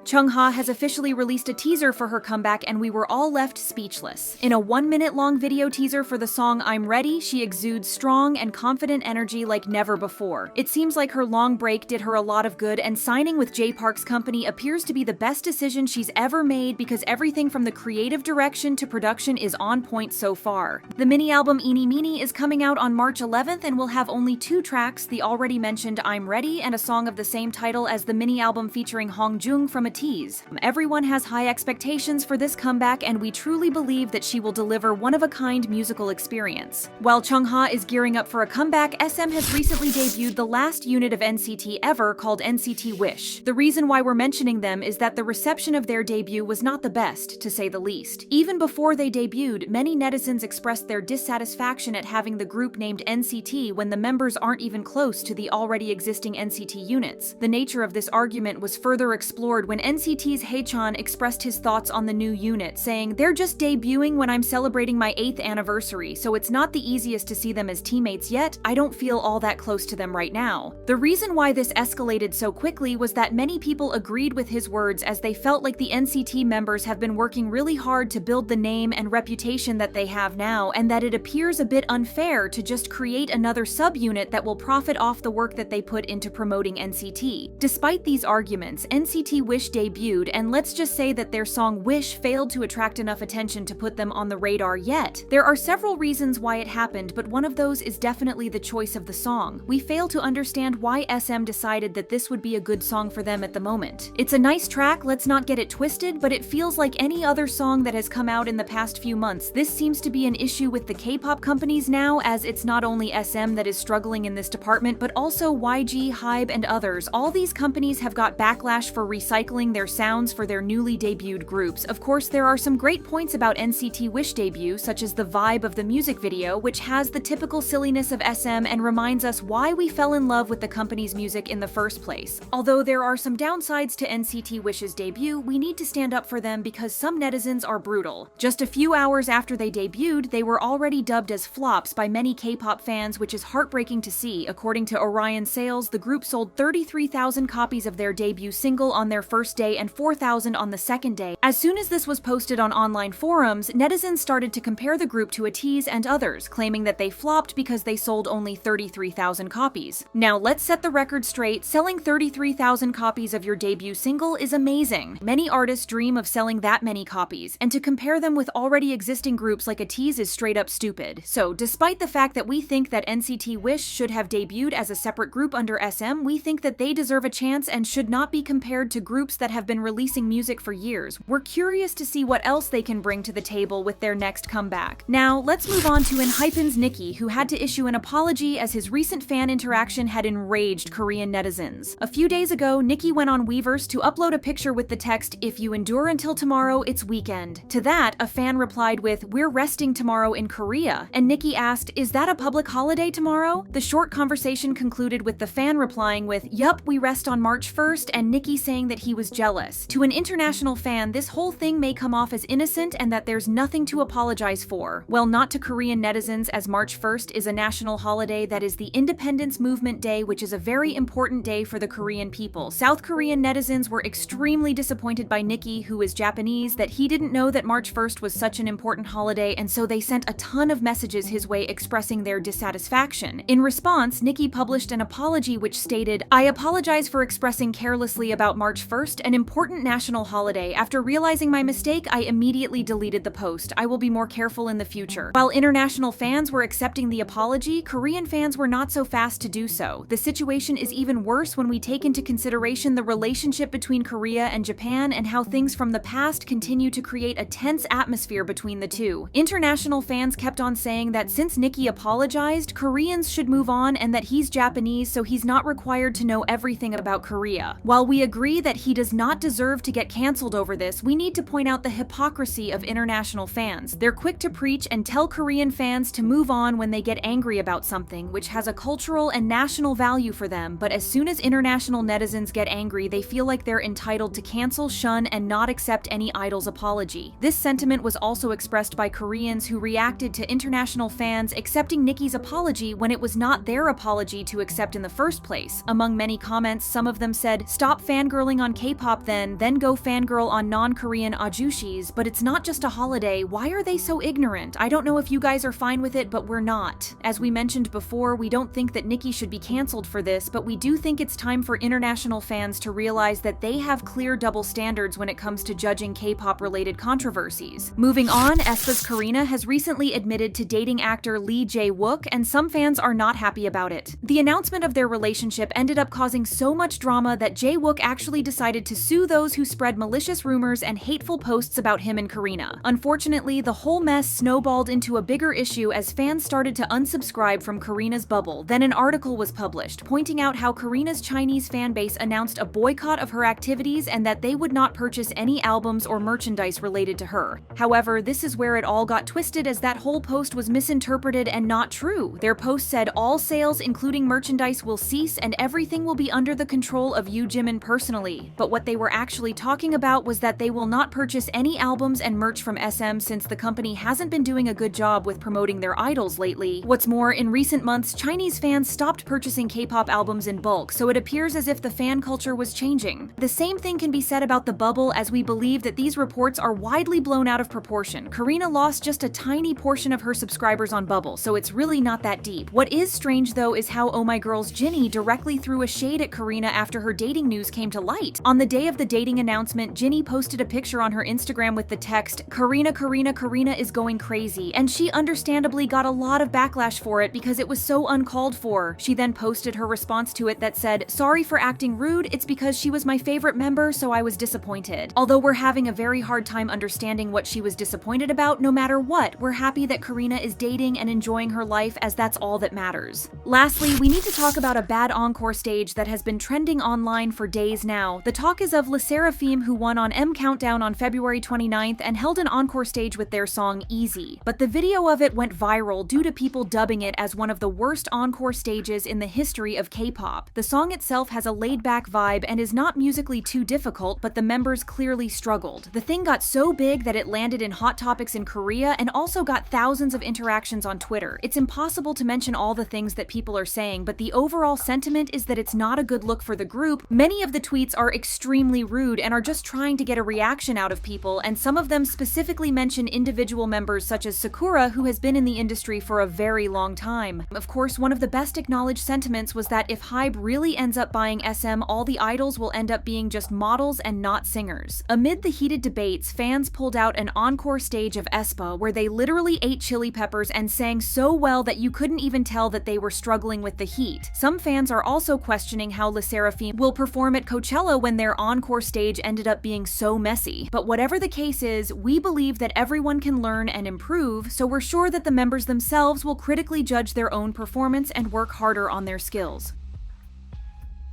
Chungha has officially released a teaser for her comeback and we were all left speechless. In a 1-minute-long video teaser for the song I'm Ready, she exudes strong and confident energy like never before. It seems like her long break did her a lot of good, and signing with J Park's company appears to be the best decision she's ever made because everything from the creative direction to production is on point so far. The mini-album Eeny Meeny is coming out on March 11th and will have only 2 tracks, the already mentioned I'm Ready and a song of the same title as the mini-album featuring Hongjung from a tease. Everyone has high expectations for this comeback and we truly believe that she will deliver one-of-a-kind musical experience. While Chungha is gearing up for a comeback, SM has recently debuted the last unit of NCT ever called NCT Wish. The reason why we're mentioning them is that the reception of their debut was not the best, to say the least. Even before they debuted, many netizens expressed their dissatisfaction at having the group named NCT when the members aren't even close to the already existing NCT units. The nature of this argument was further explored when NCT's Haechan expressed his thoughts on the new unit, saying, "They're just debuting when I'm celebrating my 8th anniversary, so it's not the easiest to see them as teammates yet. I don't feel all that close to them right now." The reason why this escalated so quickly was that many people agreed with his words, as they felt like the NCT members have been working really hard to build the name and reputation that they have now, and that it appears a bit unfair to just create another subunit that will profit off the work that they put into promoting NCT. Despite these arguments, NCT Wish debuted, and let's just say that their song Wish failed to attract enough attention to put them on the radar yet. There are several reasons why it happened, but one of those is definitely the choice of the song. We fail to understand why SM decided that this would be a good song for them at the moment. It's a nice track, let's not get it twisted, but it feels like any other song that has come out in the past few months. This seems to be an issue with the K-pop companies now, as it's not only SM that is struggling in this department, but also YG, Hybe, and others. All these companies have got backlash for recycling their sounds for their newly debuted groups. Of course, there are some great points about NCT Wish debut, such as the vibe of the music video, which has the typical silliness of SM and reminds us why we fell in love with the company's music in the first place. Although there are some downsides to NCT Wish's debut, we need to stand up for them because some netizens are brutal. Just a few hours after they debuted, they were already dubbed as flops by many K-pop fans, which is heartbreaking to see. According to Orion Sales, the group sold 33,000 copies of their debut single on their first day and 4,000 on the second day. As soon as this was posted on online forums, netizens started to compare the group to a tease and others, claiming that they flopped because they sold only 33,000 copies. Now let's set the record straight, selling 33,000 copies of your debut single is amazing. Many artists dream of selling that many copies, and to compare them with already existing groups like a tease is straight up stupid. So despite the fact that we think that NCT Wish should have debuted as a separate group under SM, we think that they deserve a chance and should not be compared to groups that have been releasing music for years. We're curious to see what else they can bring to the table with their next comeback. Now, let's move on to Enhypens Niki, who had to issue an apology as his recent fan interaction had enraged Korean netizens. A few days ago, Niki went on Weverse to upload a picture with the text, "If you endure until tomorrow, it's weekend." To that, a fan replied with, "We're resting tomorrow in Korea." And Niki asked, "Is that a public holiday tomorrow?" The short conversation concluded with the fan replying with, "Yup, we rest on March 1st, and Niki saying that he was jealous. To an international fan, this whole thing may come off as innocent and that there's nothing to apologize for. Well, not to Korean netizens, as March 1st is a national holiday that is the Independence Movement Day, which is a very important day for the Korean people. South Korean netizens were extremely disappointed by Niki, who is Japanese, that he didn't know that March 1st was such an important holiday, and so they sent a ton of messages his way expressing their dissatisfaction. In response, Niki published an apology which stated, "I apologize for expressing carelessly about March 1st, an important national holiday. After realizing my mistake, I immediately deleted the post. I will be more careful in the future." While international fans were accepting the apology, Korean fans were not so fast to do so. The situation is even worse when we take into consideration the relationship between Korea and Japan and how things from the past continue to create a tense atmosphere between the two. International fans kept on saying that since Niki apologized, Koreans should move on and that he's Japanese, so he's not required to know everything about Korea. While we agree that he does not deserve to get cancelled over this, we need to point out the hypocrisy of international fans. They're quick to preach and tell Korean fans to move on when they get angry about something, which has a cultural and national value for them, but as soon as international netizens get angry, they feel like they're entitled to cancel, shun, and not accept any idol's apology. This sentiment was also expressed by Koreans who reacted to international fans accepting Niki's apology when it was not their apology to accept in the first place. Among many comments, some of them said, "Stop fangirling on K-pop then go fangirl on non-Korean ajushis, but it's not just a holiday, why are they so ignorant? I don't know if you guys are fine with it, but we're not." As we mentioned before, we don't think that Niki should be cancelled for this, but we do think it's time for international fans to realize that they have clear double standards when it comes to judging K-pop related controversies. Moving on, aespa's Karina has recently admitted to dating actor Lee Jae-wook, and some fans are not happy about it. The announcement of their relationship ended up causing so much drama that Jae-wook actually decided to sue those who spread malicious rumors and hateful posts about him and Karina. Unfortunately, the whole mess snowballed into a bigger issue as fans started to unsubscribe from Karina's bubble. Then an article was published, pointing out how Karina's Chinese fanbase announced a boycott of her activities and that they would not purchase any albums or merchandise related to her. However, this is where it all got twisted, as that whole post was misinterpreted and not true. Their post said all sales, including merchandise, will cease and everything will be under the control of Yoo Jimin personally. But what they were actually talking about was that they will not purchase any albums and merch from SM since the company hasn't been doing a good job with promoting their idols lately. What's more, in recent months, Chinese fans stopped purchasing K-pop albums in bulk, so it appears as if the fan culture was changing. The same thing can be said about the bubble, as we believe that these reports are widely blown out of proportion. Karina lost just a tiny portion of her subscribers on Bubble, so it's really not that deep. What is strange though is how Oh My Girl's Jinny directly threw a shade at Karina after her dating news came to light. On the day of the dating announcement, Jinny posted a picture on her Instagram with the text, "Karina, Karina, Karina is going crazy," and she understandably got a lot of backlash for it because it was so uncalled for. She then posted her response to it that said, "Sorry for acting rude, it's because she was my favorite member, so I was disappointed." Although we're having a very hard time understanding what she was disappointed about, no matter what, we're happy that Karina is dating and enjoying her life, as that's all that matters. Lastly, we need to talk about a bad encore stage that has been trending online for days now. The talk is of SSERAFIM, who won on M Countdown on February 29th and held an encore stage with their song Easy. But the video of it went viral due to people dubbing it as one of the worst encore stages in the history of K-pop. The song itself has a laid-back vibe and is not musically too difficult, but the members clearly struggled. The thing got so big that it landed in Hot Topics in Korea and also got thousands of interactions on Twitter. It's impossible to mention all the things that people are saying, but the overall sentiment is that it's not a good look for the group. Many of the tweets are extremely rude and are just trying to get a reaction out of people, and some of them specifically mention individual members such as Sakura, who has been in the industry for a very long time. Of course, one of the best acknowledged sentiments was that if Hybe really ends up buying SM, all the idols will end up being just models and not singers. Amid the heated debates, fans pulled out an encore stage of aespa where they literally ate chili peppers and sang so well that you couldn't even tell that they were struggling with the heat. Some fans are also questioning how SSERAFIM will perform at Coachella when their encore stage ended up being so messy. But whatever the case is, we believe that everyone can learn and improve, so we're sure that the members themselves will critically judge their own performance and work harder on their skills.